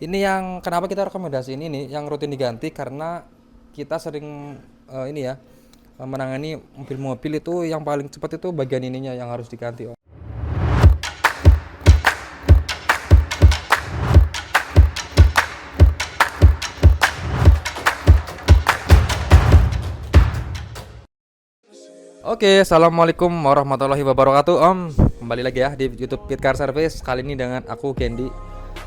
Ini yang kenapa kita rekomendasi ini nih yang rutin diganti karena kita sering ini ya menangani mobil-mobil itu yang paling cepat itu bagian ininya yang harus diganti. Oke, assalamualaikum warahmatullahi wabarakatuh Om. Kembali lagi ya di YouTube Pit Car Service. Kali ini dengan aku Candy.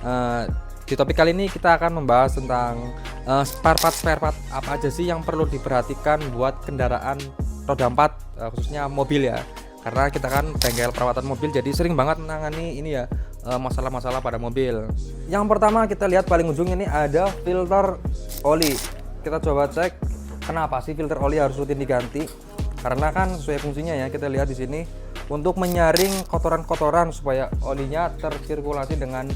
Eh, di topik kali ini kita akan membahas tentang spare part apa aja sih yang perlu diperhatikan buat kendaraan roda 4, khususnya mobil ya. Karena kita kan bengkel perawatan mobil, jadi sering banget menangani ini ya masalah-masalah pada mobil. Yang pertama kita lihat paling ujung ini ada filter oli. Kita coba cek kenapa sih filter oli harus rutin diganti. Karena kan sesuai fungsinya ya, kita lihat di sini untuk menyaring kotoran-kotoran supaya olinya tersirkulasi dengan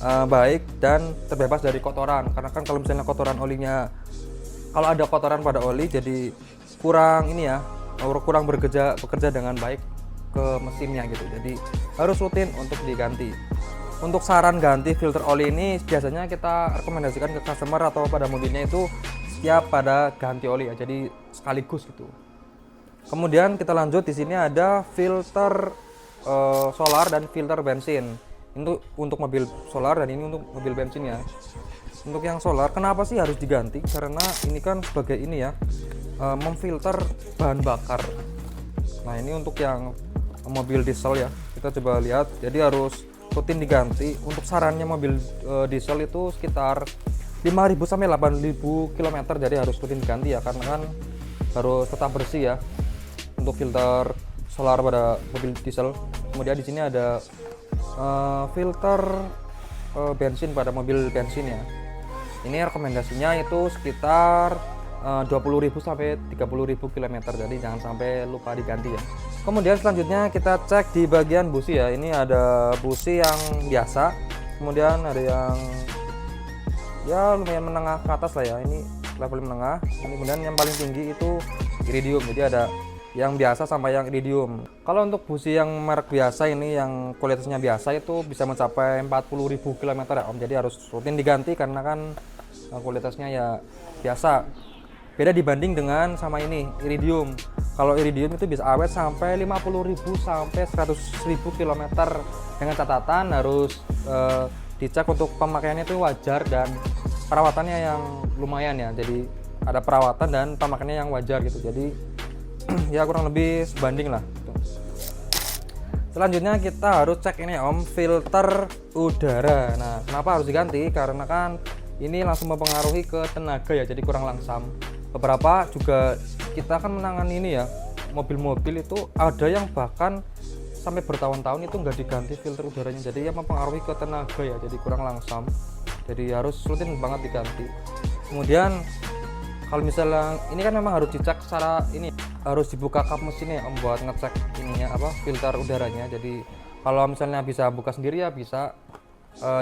baik dan terbebas dari kotoran. Karena kan kalau misalnya kotoran olinya, kalau ada kotoran pada oli jadi kurang ini ya, kurang bekerja dengan baik ke mesinnya gitu. Jadi harus rutin untuk diganti. Untuk saran ganti filter oli ini biasanya kita rekomendasikan ke customer atau pada mobilnya itu setiap pada ganti oli ya, jadi sekaligus gitu. Kemudian kita lanjut, di sini ada filter solar dan filter bensin. Itu untuk mobil solar dan ini untuk mobil bensin ya. Untuk yang solar kenapa sih harus diganti? Karena ini kan sebagai ini ya, memfilter bahan bakar. Nah, ini untuk yang mobil diesel ya. Kita coba lihat. Jadi harus rutin diganti. Untuk sarannya mobil diesel itu sekitar 5.000 sampai 8.000 km. Jadi harus rutin diganti ya, karena kan harus tetap bersih ya untuk filter solar pada mobil diesel. Kemudian di sini ada filter bensin pada mobil bensin ya. Ini rekomendasinya itu sekitar 20.000 sampai 30.000 km. Jadi jangan sampai lupa diganti ya. Kemudian selanjutnya kita cek di bagian busi ya. Ini ada busi yang biasa, kemudian ada yang ya lumayan menengah ke atas lah ya. Ini level menengah. Kemudian yang paling tinggi itu iridium. Jadi ada yang biasa sama yang iridium. Kalau untuk busi yang merek biasa ini yang kualitasnya biasa itu bisa mencapai 40.000 km ya Om. Jadi harus rutin diganti karena kan kualitasnya ya biasa. Beda dibanding dengan sama ini iridium. Kalau iridium itu bisa awet sampai 50.000 sampai 100.000 km dengan catatan harus dicek untuk pemakaiannya itu wajar dan perawatannya yang lumayan ya. Jadi ada perawatan dan pemakaiannya yang wajar gitu. Jadi ya kurang lebih sebanding lah. Selanjutnya kita harus cek ini Om, filter udara. Nah, kenapa harus diganti? Karena kan ini langsung mempengaruhi ke tenaga ya, jadi kurang langsam. Beberapa juga kita kan menangani ini ya, mobil-mobil itu ada yang bahkan sampai bertahun-tahun itu nggak diganti filter udaranya, jadi ya mempengaruhi ke tenaga ya, jadi kurang langsam. Jadi harus rutin banget diganti. Kemudian kalau misalnya ini kan memang harus dicek secara ini, harus dibuka kap mesinnya buat ngecek ininya apa filter udaranya. Jadi kalau misalnya bisa buka sendiri ya bisa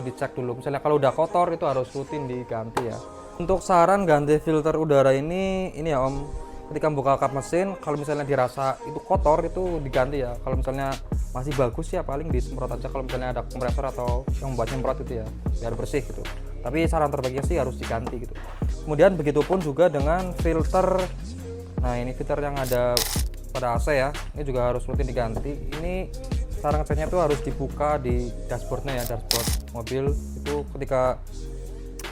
dicek dulu. Misalnya kalau udah kotor itu harus rutin diganti ya. Untuk saran ganti filter udara ini ya Om, ketika buka kap mesin kalau misalnya dirasa itu kotor itu diganti ya. Kalau misalnya masih bagus ya paling disemprot aja kalau misalnya ada kompresor atau yang buat nyemprot itu ya, biar bersih gitu. Tapi saran terbaiknya sih harus diganti gitu. Kemudian begitupun juga dengan filter. Nah, ini filter yang ada pada AC ya, ini juga harus rutin diganti. Ini cara ngeceknya tuh harus dibuka di dashboardnya ya, dashboard mobil itu ketika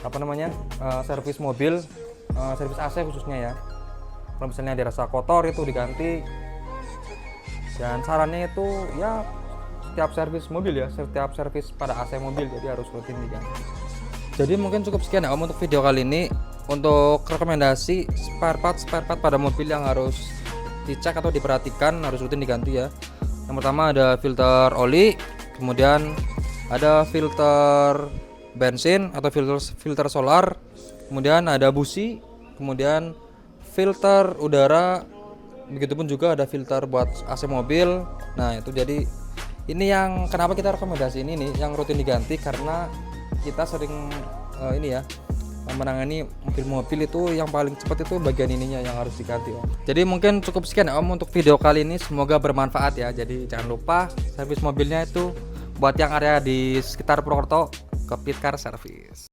apa namanya servis mobil, servis AC khususnya ya. Kalau misalnya dirasa kotor itu diganti. Dan sarannya itu ya setiap servis mobil ya, setiap servis pada AC mobil, jadi harus rutin diganti. Jadi mungkin cukup sekian ya Om untuk video kali ini. Untuk rekomendasi spare part pada mobil yang harus dicek atau diperhatikan, harus rutin diganti ya. Yang pertama ada filter oli, kemudian ada filter bensin atau filter solar, kemudian ada busi, kemudian filter udara, begitupun juga ada filter buat AC mobil. Nah, itu jadi ini yang kenapa kita rekomendasi ini nih yang rutin diganti karena kita sering ini ya menangani mobil-mobil itu yang paling cepat itu bagian ininya yang harus diganti Om. Jadi mungkin cukup sekian ya Om untuk video kali ini, semoga bermanfaat ya. Jadi jangan lupa servis mobilnya itu buat yang area di sekitar Purwokerto ke Pit Car Service.